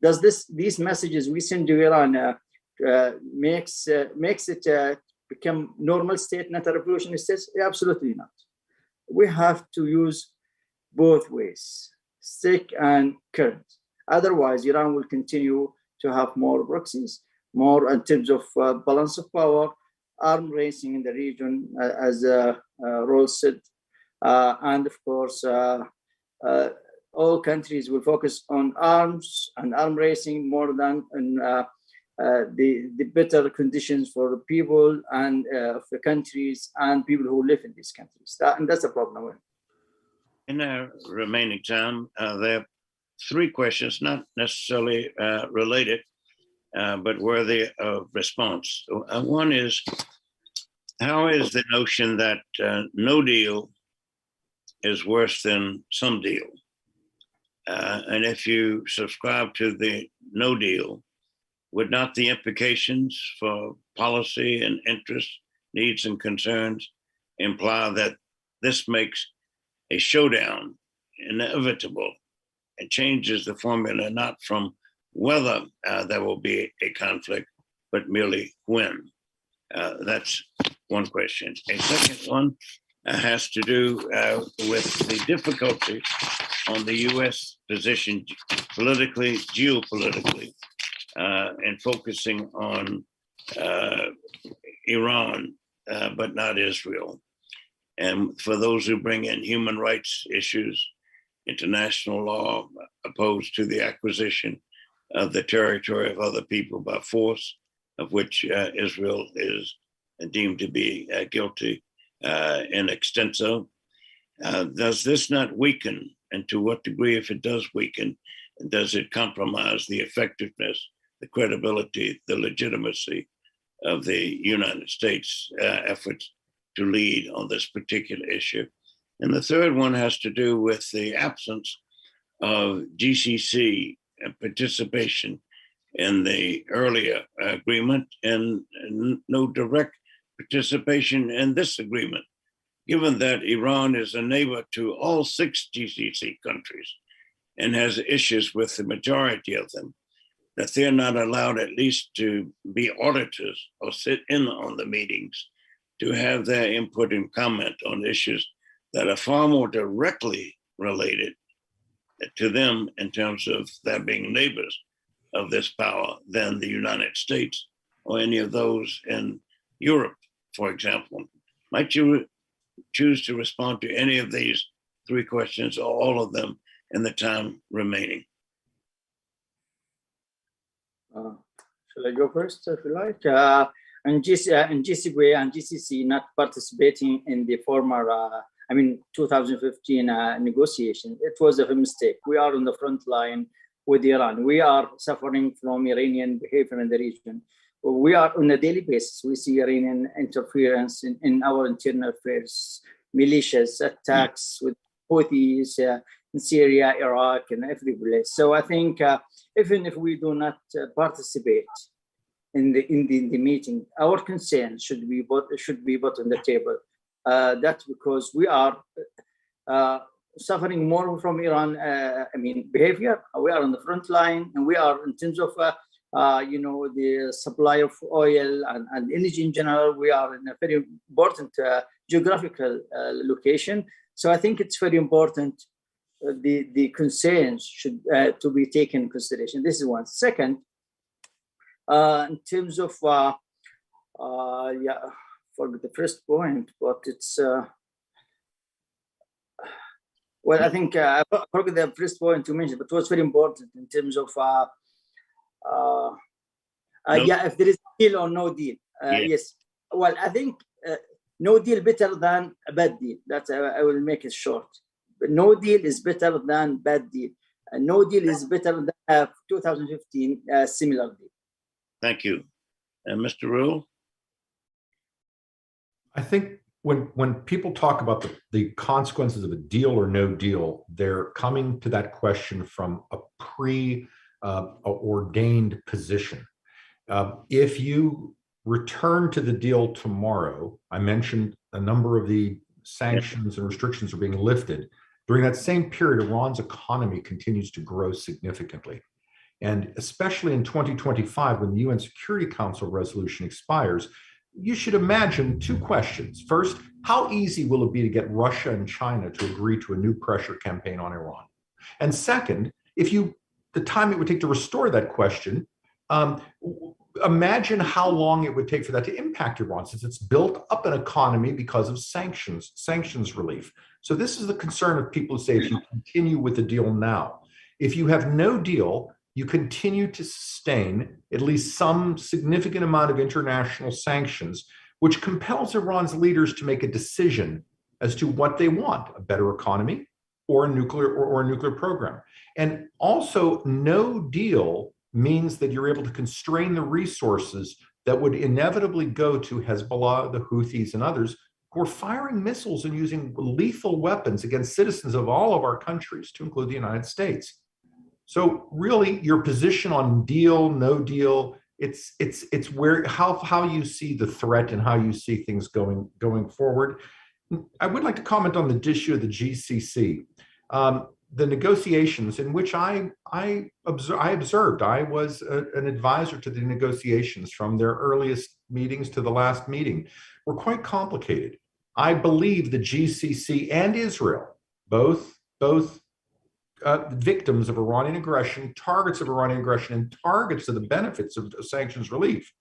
Does these messages we send to Iran makes it become normal state, not a revolutionary state? Absolutely not. We have to use both ways, stick and current. Otherwise, Iran will continue to have more proxies, more in terms of balance of power, arm racing in the region, as Roule said, and of course, all countries will focus on arms and arm racing more than on the better conditions for the people and of the countries and people who live in these countries. And that's a problem. In our remaining time, there are three questions, not necessarily related, but worthy of response. One is, how is the notion that no deal is worse than some deal? And if you subscribe to the no deal, would not the implications for policy and interest needs and concerns imply that this makes a showdown inevitable and changes the formula not from whether there will be a conflict, but merely when. That's one question. A second one has to do with the difficulty on the U.S. position politically, geopolitically, and focusing on Iran, but not Israel. And for those who bring in human rights issues, international law opposed to the acquisition of the territory of other people by force, of which Israel is deemed to be guilty in extenso. Does this not weaken, and to what degree, if it does weaken, does it compromise the effectiveness, the credibility, the legitimacy of the United States efforts to lead on this particular issue? And the third one has to do with the absence of GCC participation in the earlier agreement and no direct participation in this agreement, given that Iran is a neighbor to all 6 GCC countries and has issues with the majority of them, that they're not allowed at least to be auditors or sit in on the meetings to have their input and comment on issues that are far more directly related to them in terms of their being neighbors of this power than the United States or any of those in Europe, for example. Might you choose to respond to any of these 3 questions or all of them in the time remaining? Shall I go first, if you like? And JCPOA and GCC not participating in the former, 2015 negotiation. It was a mistake. We are on the front line with Iran. We are suffering from Iranian behavior in the region. We are on a daily basis. We see Iranian interference in our internal affairs, militias, attacks with Houthis in Syria, Iraq, and everywhere. So I think even if we do not participate in the meeting, our concerns should be put on the table. That's because we are suffering more from Iran. Behavior. We are on the front line, and we are in terms of the supply of oil and energy in general. We are in a very important geographical location. So I think it's very important. The concerns should to be taken in consideration. This is one. Second, in terms of for the first point, but it's I think I forgot the first point you mentioned, but it was very important in terms of if there is a deal or no deal. Yes. Well, I think no deal better than a bad deal. That's I will make it short. But no deal is better than bad deal. No deal is better than 2015 similar deal. Thank you. And Mr. Roule? I think when people talk about the consequences of a deal or no deal, they're coming to that question from a pre-ordained position. If you return to the deal tomorrow, I mentioned a number of the sanctions and restrictions are being lifted. During that same period, Iran's economy continues to grow significantly. And especially in 2025, when the UN Security Council resolution expires, you should imagine 2 questions. First, how easy will it be to get Russia and China to agree to a new pressure campaign on Iran? And second, the time it would take to restore that question, imagine how long it would take for that to impact Iran, since it's built up an economy because of sanctions relief. So this is the concern of people who say if you continue with the deal now, if you have no deal, you continue to sustain at least some significant amount of international sanctions, which compels Iran's leaders to make a decision as to what they want, a better economy or a nuclear program. And also, no deal means that you're able to constrain the resources that would inevitably go to Hezbollah, the Houthis, and others who are firing missiles and using lethal weapons against citizens of all of our countries, to include the United States. So really, your position on deal, no deal, it's where how you see the threat and how you see things going forward. I would like to comment on the issue of the GCC. The negotiations in which I observed, I was an advisor to the negotiations from their earliest meetings to the last meeting, were quite complicated. I believe the GCC and Israel, both victims of Iranian aggression, targets of Iranian aggression, and targets of the benefits of sanctions relief,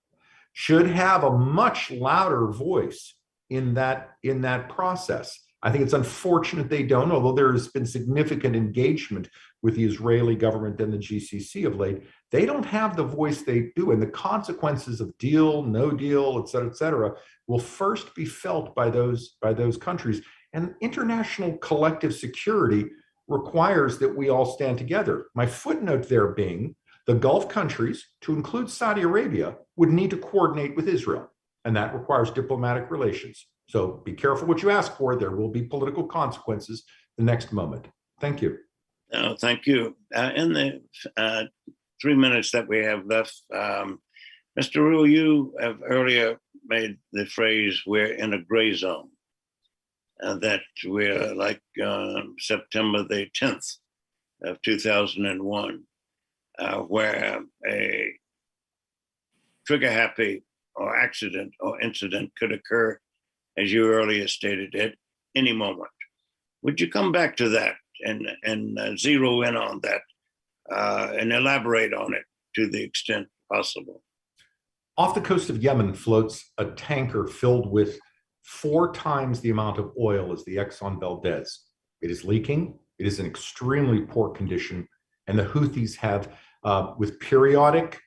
should have a much louder voice in that process. I think it's unfortunate they don't, although there has been significant engagement with the Israeli government and the GCC of late. They don't have the voice they do, and the consequences of deal, no deal, et cetera, will first be felt by those countries. And international collective security requires that we all stand together. My footnote there being the Gulf countries, to include Saudi Arabia, would need to coordinate with Israel, and that requires diplomatic relations. So be careful what you ask for. There will be political consequences the next moment. Thank you. Thank you. In the 3 minutes that we have left, Mr. Roule, you have earlier made the phrase, we're in a gray zone, that we're like September the 10th of 2001, where a trigger-happy or accident or incident could occur, as you earlier stated, at any moment. Would you come back to that and zero in on that and elaborate on it to the extent possible? Off the coast of Yemen floats a tanker filled with 4 times the amount of oil as the Exxon Valdez. It is leaking. It is in extremely poor condition, and the Houthis have, with periodic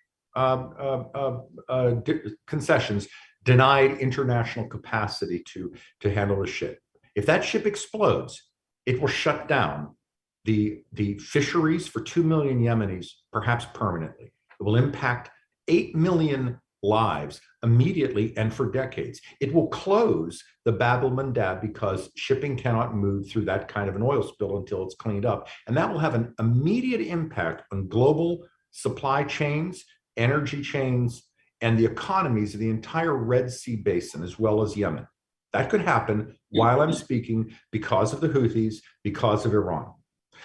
concessions, denied international capacity to handle the ship. If that ship explodes, it will shut down the fisheries for 2 million Yemenis, perhaps permanently. It will impact 8 million lives immediately and for decades. It will close the Bab el-Mandab because shipping cannot move through that kind of an oil spill until it's cleaned up. And that will have an immediate impact on global supply chains, energy chains, and the economies of the entire Red Sea basin, as well as Yemen. That could happen while I'm speaking because of the Houthis, because of Iran.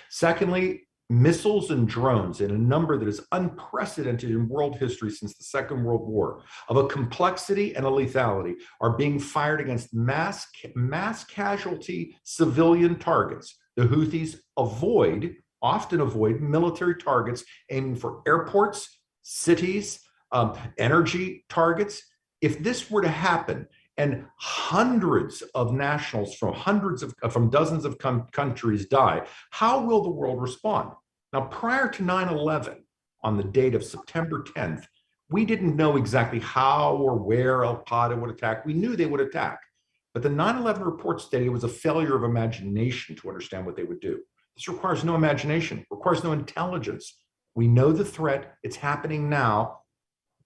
Secondly, missiles and drones in a number that is unprecedented in world history since the Second World War, of a complexity and a lethality, are being fired against mass casualty civilian targets. The Houthis often avoid military targets, aiming for airports, cities, energy targets. If this were to happen and hundreds of nationals from dozens of countries die, how will the world respond? Now, prior to 9/11, on the date of September 10th, we didn't know exactly how or where Al-Qaeda would attack. We knew they would attack, but the 9/11 report stated it was a failure of imagination to understand what they would do. This requires no imagination, requires no intelligence. We know the threat. It's happening now.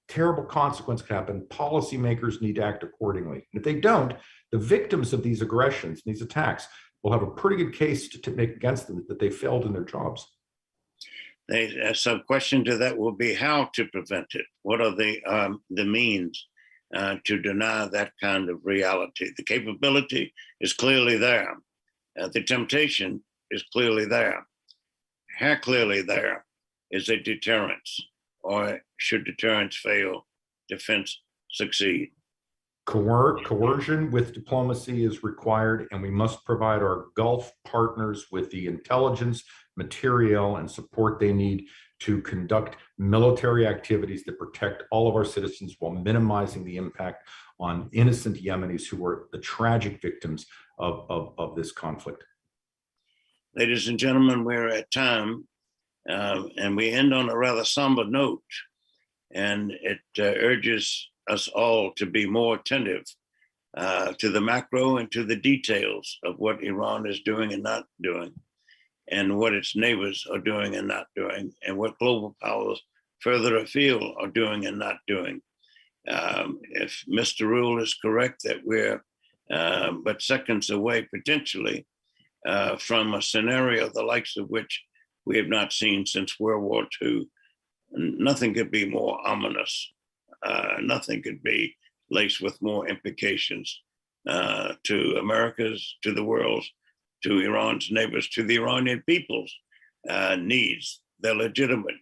Terrible consequence can happen. Policymakers need to act accordingly. And if they don't, the victims of these aggressions, these attacks, will have a pretty good case to make against them that they failed in their jobs. A sub-question to that will be how to prevent it. What are the means to deny that kind of reality? The capability is clearly there. The temptation is clearly there. How clearly there is a deterrence? Or should deterrence fail, defense succeed? Coercion with diplomacy is required, and we must provide our Gulf partners with the intelligence, material, and support they need to conduct military activities that protect all of our citizens while minimizing the impact on innocent Yemenis who were the tragic victims of this conflict. Ladies and gentlemen, we're at time. And we end on a rather somber note, and it urges us all to be more attentive to the macro and to the details of what Iran is doing and not doing, and what its neighbors are doing and not doing, and what global powers further afield are doing and not doing. If Mr. Roule is correct that we're but seconds away potentially from a scenario the likes of which we have not seen since World War II, nothing could be more ominous. Nothing could be laced with more implications to America's, to the world's, to Iran's neighbors, to the Iranian people's needs, their legitimate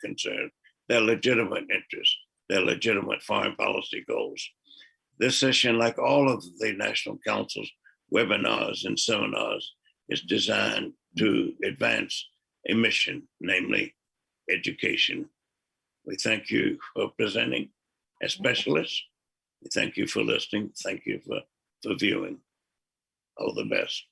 concerns, their legitimate interests, their legitimate foreign policy goals. This session, like all of the National Council's webinars and seminars, is designed to advance a mission, namely education. We thank you for presenting as specialists. We thank you for listening. Thank you for viewing. All the best.